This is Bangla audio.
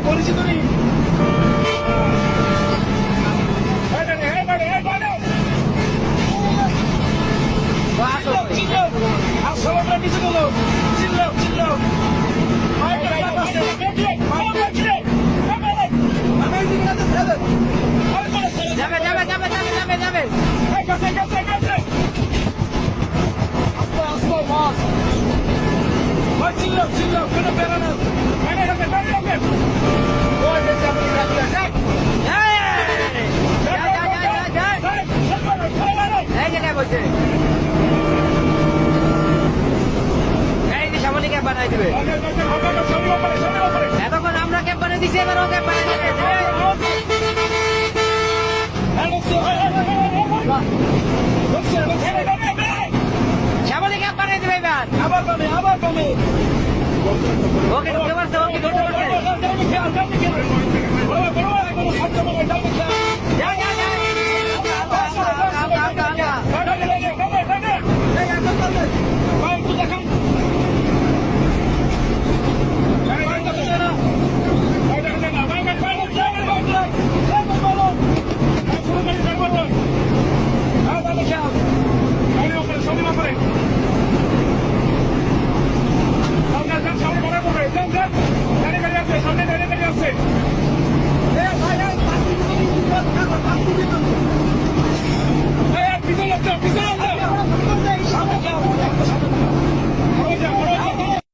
পরিচিত নেই নিচে গেল চিল্লাও চিল্লাও যাবে যাবে যাবে যাবে যাবে যাবে চিল্লাও চিল্লাও কোনো বেড়ানো বলছে এই যে সামনে ক্যাম্প বানাই দিবে এতক্ষণ আমরা ক্যাম্প বানিয়ে দিচ্ছি এবার ও ক্যাম্প বানিয়ে দেবে সামনে ক্যাম্প বানিয়ে দেবে এবার আবার পাবে ওকে ঢুকতে পারছে ওকে ঢুকতে পারছে